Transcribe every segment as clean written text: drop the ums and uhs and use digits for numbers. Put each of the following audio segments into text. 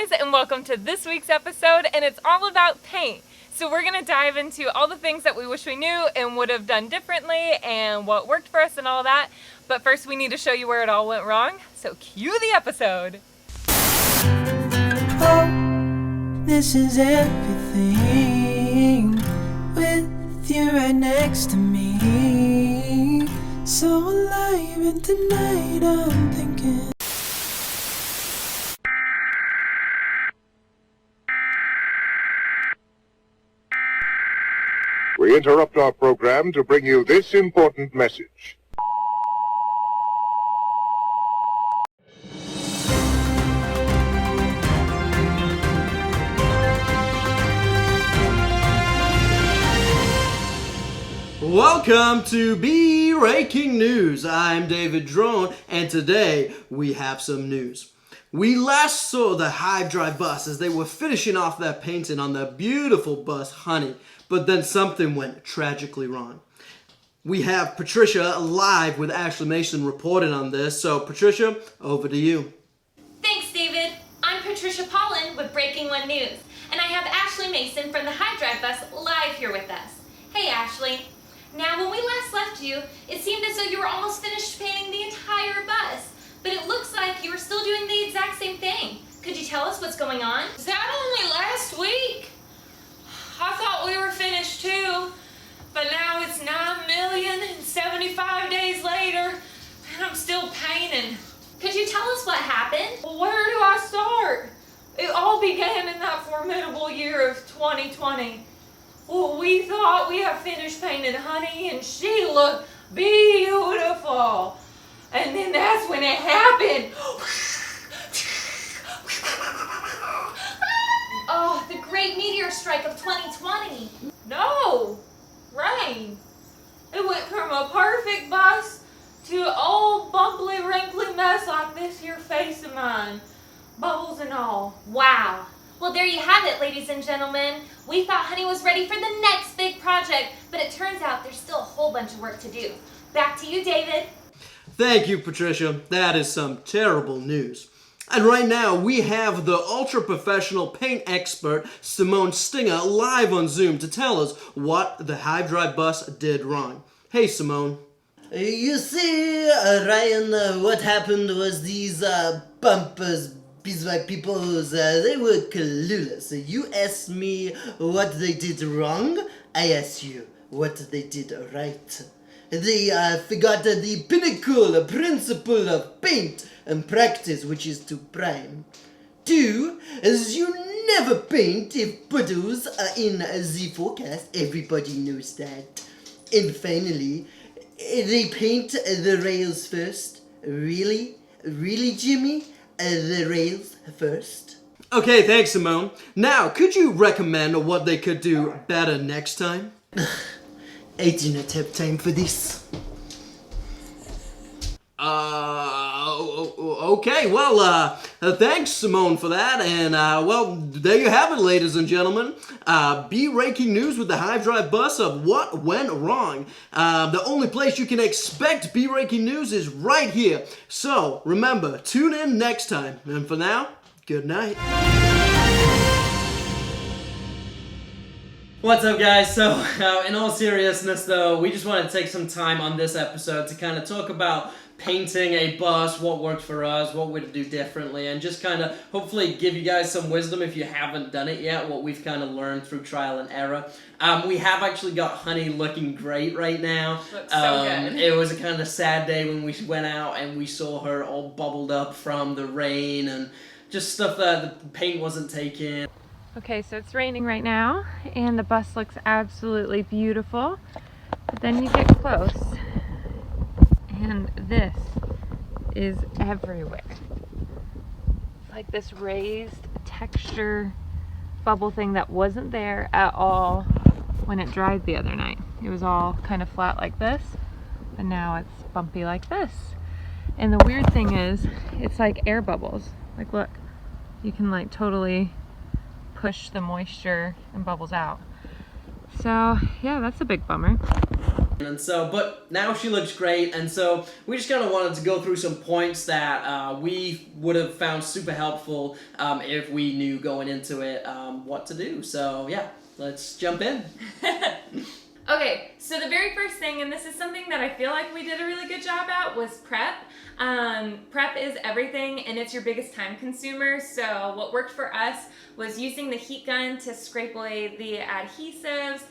guys, and welcome to this week's episode, and it's all about paint. So we're going to dive into all the things that we wish we knew and would have done differently and what worked for us and all that. But first we need to show you where it all went wrong, so cue the episode. Oh, this is everything with you right next to me. So alive, and tonight I'm thinking. We interrupt our program to bring you this important message. Welcome to Breaking News. I'm David Drone, and today we have some news. We last saw the Hive Drive bus as they were finishing off their painting on their beautiful bus, Honey, but then something went tragically wrong. We have Patricia live with Ashley Mason reporting on this, so Patricia, over to you. Thanks, David. I'm Patricia Pollan with Breaking One News, and I have Ashley Mason from the Hive Drive bus live here with us. Hey, Ashley. Now, when we last left you, it seemed as though you were almost finished painting the entire bus, but it looks like you were still doing the exact same thing. Could you tell us what's going on? Was that only last week? I thought we were finished too, but now it's 9,075 days later, and I'm still painting. Could you tell us what happened? Where do I start? It all began in that formidable year of 2020. Well, we thought we had finished painting Honey, and she looked beautiful. And then that's when it happened. Oh, the great meteor strike of 2020. No, rain. It went from a perfect bus to an old bumbly, wrinkly mess like this here face of mine. Bubbles and all. Wow. Well, there you have it, ladies and gentlemen. We thought Honey was ready for the next big project, but it turns out there's still a whole bunch of work to do. Back to you, David. Thank you, Patricia. That is some terrible news. And right now, we have the ultra-professional paint expert, Simone Stinger, live on Zoom to tell us what the Hive Drive bus did wrong. Hey, Simone. You see, Ryan, what happened was these bumpers, beeswax people, they were clueless. You asked me what they did wrong, I asked you what they did right. They forgot the pinnacle principle of paint and practice, which is to prime. 2, as you never paint if puddles are in the forecast, everybody knows that. And finally, they paint the rails first. Really? Really, Jimmy? The rails first? Okay, thanks, Simone. Now, could you recommend what they could do better next time? I do not have time for this. Okay, well, thanks, Simone, for that, and, well, there you have it, ladies and gentlemen. Breaking news with the Hive Drive bus of what went wrong. The only place you can expect breaking news is right here. So, remember, tune in next time, and for now, good night. What's up, guys? So, in all seriousness though, we just wanted to take some time on this episode to kind of talk about painting a bus, what worked for us, what we'd do differently, and just kind of hopefully give you guys some wisdom if you haven't done it yet, what we've kind of learned through trial and error. We have actually got Honey looking great right now. Looks so good. It was a kind of sad day when we went out and we saw her all bubbled up from the rain and just stuff that the paint wasn't taking. Okay, so it's raining right now, and the bus looks absolutely beautiful. But then you get close, and this is everywhere. It's like this raised texture bubble thing that wasn't there at all when it dried the other night. It was all kind of flat like this, but now it's bumpy like this. And the weird thing is, it's like air bubbles. Like, look, you can like totally push the moisture and bubbles out. So yeah, that's a big bummer. And so, but now she looks great, and so we just kind of wanted to go through some points that we would have found super helpful if we knew going into it what to do. So yeah, let's jump in. Okay, so the very first thing, and this is something that I feel like we did a really good job at, was prep. Prep is everything, and it's your biggest time consumer. So what worked for us was using the heat gun to scrape away the adhesives,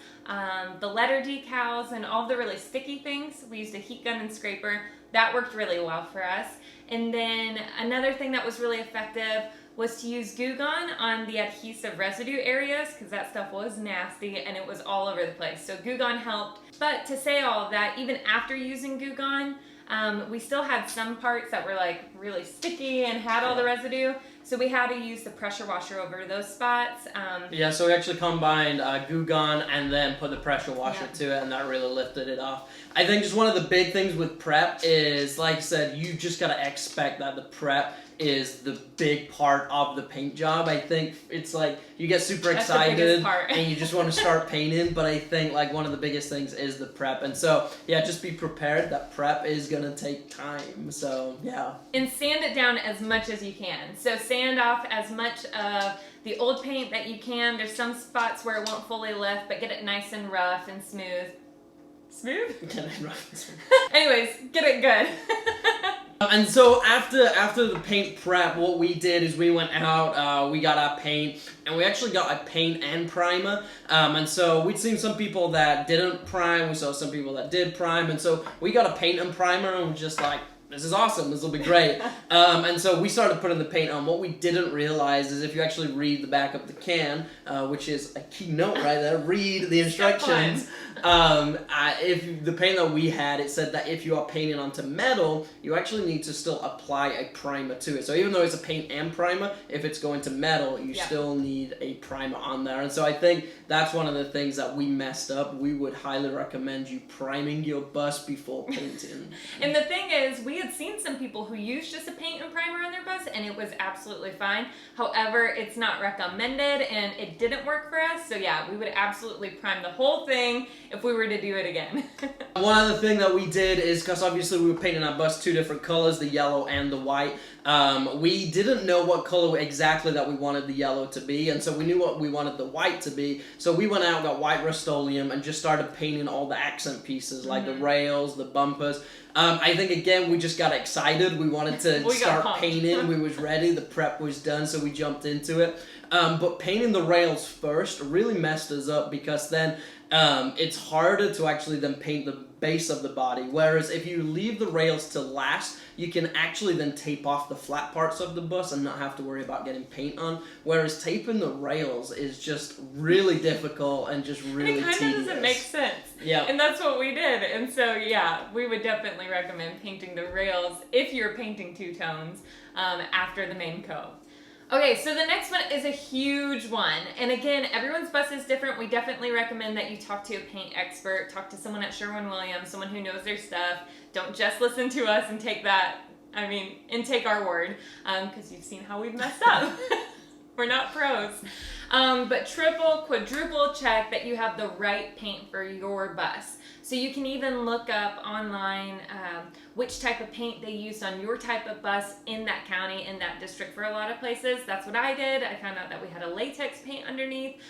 the letter decals, and all the really sticky things. We used a heat gun and scraper. That worked really well for us. And then another thing that was really effective was to use Goo Gone on the adhesive residue areas, because that stuff was nasty and it was all over the place. So Goo Gone helped. But to say all of that, even after using Goo Gone, we still had some parts that were like really sticky and had all the residue. So we had to use the pressure washer over those spots. Yeah, so we actually combined Goo Gone and then put the pressure washer to it, and that really lifted it off. I think just one of the big things with prep is, like I said, you just gotta expect that the prep is the big part of the paint job. I think it's like you get super excited and you just want to start painting, but I think like one of the biggest things is the prep. And so yeah, just be prepared that prep is gonna take time. So yeah. And sand it down as much as you can. So sand off as much of the old paint that you can. There's some spots where it won't fully lift, but get it nice and rough and smooth. Smooth? Get it rough and smooth. Anyways, get it good. And so after the paint prep, what we did is we went out, we got our paint, and we actually got a paint and primer. And so we'd seen some people that didn't prime, we saw some people that did prime, and so we got a paint and primer, and we're just like, this is awesome, this will be great. And so we started putting the paint on. What we didn't realize is if you actually read the back of the can, which is a key note right there, read the instructions. If the paint that we had, it said that if you are painting onto metal, you actually need to still apply a primer to it. So even though it's a paint and primer, if it's going to metal, you still need a primer on there. And so I think that's one of the things that we messed up. We would highly recommend you priming your bus before painting. And the thing is, we had seen some people who used just a paint and primer on their bus, and it was absolutely fine. However, it's not recommended, and it didn't work for us. So yeah, we would absolutely prime the whole thing if we were to do it again. One other thing that we did is, because obviously we were painting our bus two different colors, the yellow and the white. We didn't know what color exactly that we wanted the yellow to be, and so we knew what we wanted the white to be. So we went out, got white Rust-Oleum, and just started painting all the accent pieces, like the rails, the bumpers. I think again we just got excited. We wanted to start painting. We was ready. The prep was done, so we jumped into it. But painting the rails first really messed us up, because then it's harder to actually then paint the base of the body. Whereas if you leave the rails to last, you can actually then tape off the flat parts of the bus and not have to worry about getting paint on. Whereas taping the rails is just really difficult and just really tedious. It kind of doesn't make sense. Yeah. And that's what we did. And so yeah, we would definitely recommend painting the rails if you're painting two tones after the main coat. Okay, so the next one is a huge one. And again, everyone's bus is different. We definitely recommend that you talk to a paint expert, talk to someone at Sherwin-Williams, someone who knows their stuff. Don't just listen to us and take our word, because you've seen how we've messed up. We're not pros. But triple, quadruple check that you have the right paint for your bus. So you can even look up online which type of paint they used on your type of bus in that county, in that district for a lot of places. That's what I did. I found out that we had a latex paint underneath.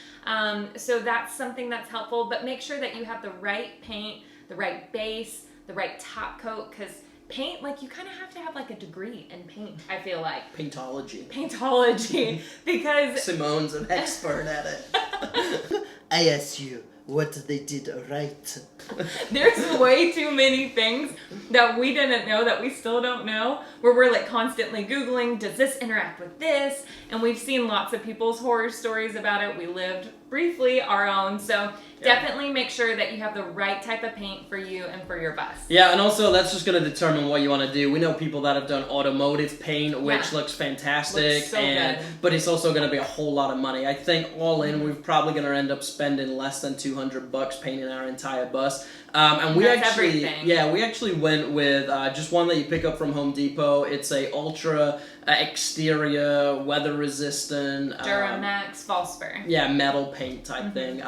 So that's something that's helpful, but make sure that you have the right paint, the right base, the right top coat, because paint, like, you kind of have to have like a degree in paint, I feel like. Paintology. Because Simone's an expert at it. I ask you what they did right. There's way too many things that we didn't know, that we still don't know, where we're like constantly Googling, does this interact with this? And we've seen lots of people's horror stories about it. We lived briefly our own, so definitely make sure that you have the right type of paint for you and for your bus. Yeah, and also that's just going to determine what you want to do. We know people that have done automotive paint, which looks fantastic, looks so good. But it's also going to be a whole lot of money. I think all in, we're probably going to end up spending less than $200 painting our entire bus. And we actually, we actually went with just one that you pick up from Home Depot. It's a ultra exterior, weather resistant, Duramax, false spray. yeah, metal paint type thing.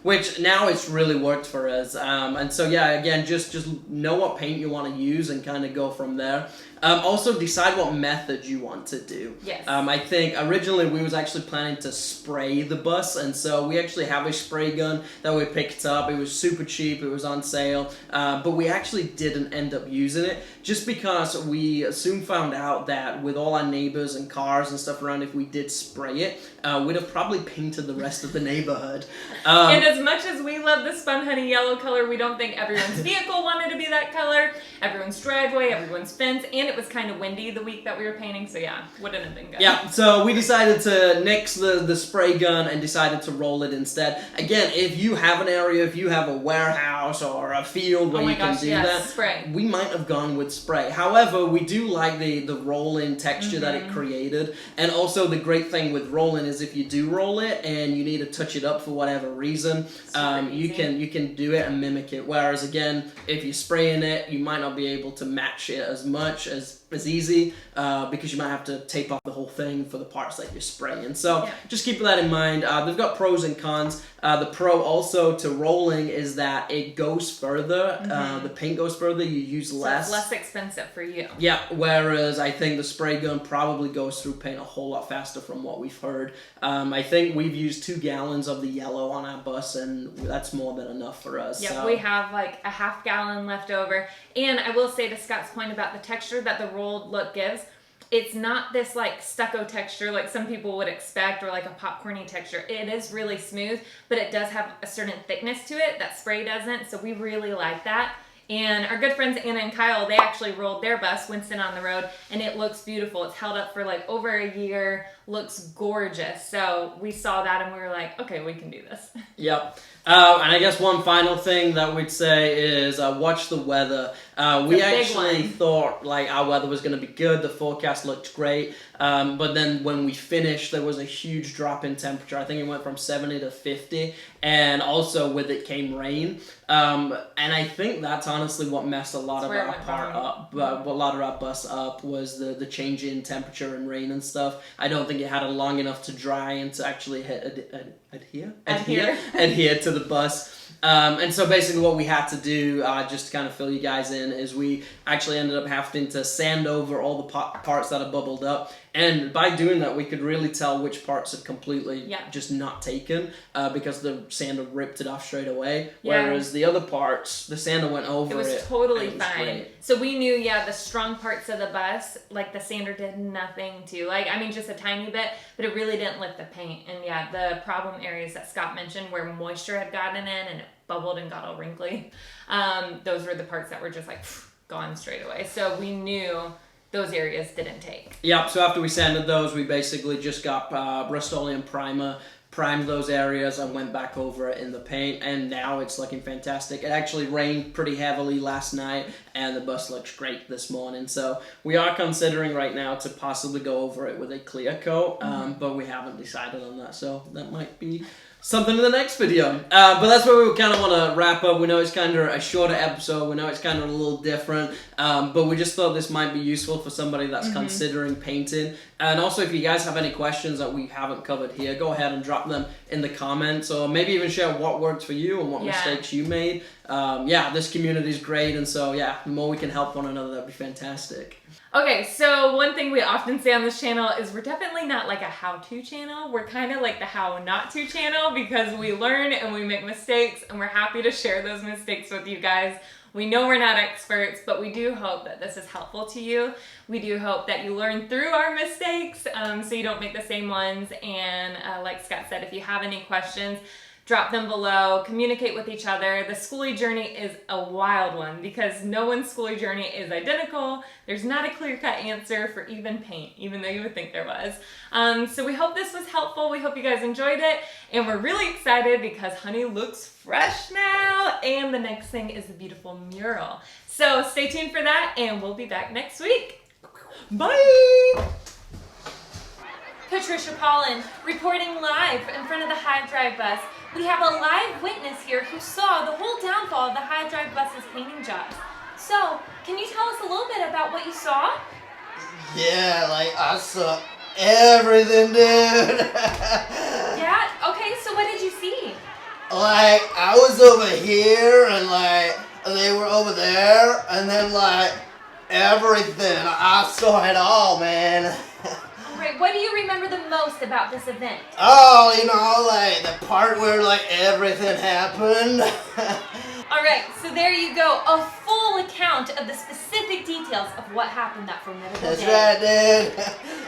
Which now it's really worked for us. And so yeah, again, just know what paint you want to use and kind of go from there. Also decide what method you want to do. Yes. I think originally we was actually planning to spray the bus, and so we actually have a spray gun that we picked up. It was super cheap, it was on sale, but we actually didn't end up using it just because we soon found out that with all our neighbors and cars and stuff around, if we did spray it, we'd have probably painted the rest of the neighborhood. And as much as we love the Spun Honey yellow color, we don't think everyone's vehicle wanted to be that color, everyone's driveway, everyone's fence, and it was kind of windy the week that we were painting, so yeah, wouldn't have been good. Yeah, so we decided to nix the spray gun and decided to roll it instead. Again, if you have an area, if you have a warehouse or a field where you can do that, spray. we might have gone with spray. However, we do like the roll-in texture that it created, and also the great thing with roll-in is if you do roll it and you need to touch it up for whatever reason, you can do it and mimic it. Whereas again, if you're spraying it, you might not be able to match it as much as easy because you might have to tape off the whole thing for the parts that you're spraying. So just keep that in mind. They've got pros and cons. The pro also to rolling is that it goes further. The paint goes further. You use less. So it's less expensive for you. Yeah, whereas I think the spray gun probably goes through paint a whole lot faster from what we've heard. I think we've used 2 gallons of the yellow on our bus, and that's more than enough for us. Yeah, so. we have like a half gallon left over. And I will say to Scott's point about the texture that the rolled look gives, it's not this like stucco texture like some people would expect or like a popcorny texture. It is really smooth, but it does have a certain thickness to it that spray doesn't, so we really like that. And our good friends Anna and Kyle, they actually rolled their bus, Winston on the Road, and it looks beautiful. It's held up for like over a year, looks gorgeous. So we saw that and we were like, okay, we can do this. Yep. And I guess one final thing that we'd say is watch the weather. We actually thought like our weather was going to be good. The forecast looked great. But then when we finished, there was a huge drop in temperature. I think it went from 70 to 50. And also with it came rain. And I think that's honestly what messed a lot of our part up. A lot of our bus up was the change in temperature and rain and stuff. I don't think it had it long enough to dry and to actually adhere to the bus. And so basically what we had to do, just to kind of fill you guys in, is we actually ended up having to sand over all the parts that had bubbled up. And by doing that, we could really tell which parts had completely just not taken because the sander ripped it off straight away. Whereas the other parts, the sander went over it. It was totally fine. Great. So we knew, the strong parts of the bus, like the sander did nothing to. Like, I mean, just a tiny bit, but it really didn't lift the paint. And the problem areas that Scott mentioned where moisture had gotten in and it bubbled and got all wrinkly, those were the parts that were just like gone straight away. So we knew those areas didn't take. Yep, so after we sanded those, we basically just got Rust-Oleum primer, primed those areas, and went back over it in the paint, and now it's looking fantastic. It actually rained pretty heavily last night, and the bus looks great this morning. So we are considering right now to possibly go over it with a clear coat, but we haven't decided on that, so that might be something in the next video. But that's where we kind of want to wrap up. We know it's kind of a shorter episode. We know it's kind of a little different. But we just thought this might be useful for somebody that's considering painting. And also, if you guys have any questions that we haven't covered here, go ahead and drop them in the comments. Or maybe even share what worked for you and what mistakes you made. This community is great. And so, the more we can help one another, that'd be fantastic. Okay, so one thing we often say on this channel is we're definitely not like a how-to channel. We're kind of like the how-not-to channel because we learn and we make mistakes, and we're happy to share those mistakes with you guys. We know we're not experts, but we do hope that this is helpful to you. We do hope that you learn through our mistakes so you don't make the same ones. And like Scott said, if you have any questions, drop them below, communicate with each other. The Skoolie journey is a wild one because no one's Skoolie journey is identical. There's not a clear-cut answer for even paint, even though you would think there was. So we hope this was helpful. We hope you guys enjoyed it. And we're really excited because Honey looks fresh now. And the next thing is the beautiful mural. So stay tuned for that, and we'll be back next week. Bye! Patricia Pollen, reporting live in front of the Hive Drive bus. We have a live witness here who saw the whole downfall of the Hive Drive bus's painting jobs. So, can you tell us a little bit about what you saw? Yeah, like I saw everything, dude. Yeah? Okay, so what did you see? Like I was over here and like they were over there and then like everything. I saw it all, man. Alright, what do you remember the most about this event? Oh, you know, like the part where like everything happened. Alright, so there you go. A full account of the specific details of what happened that formidable That's day. right, dude.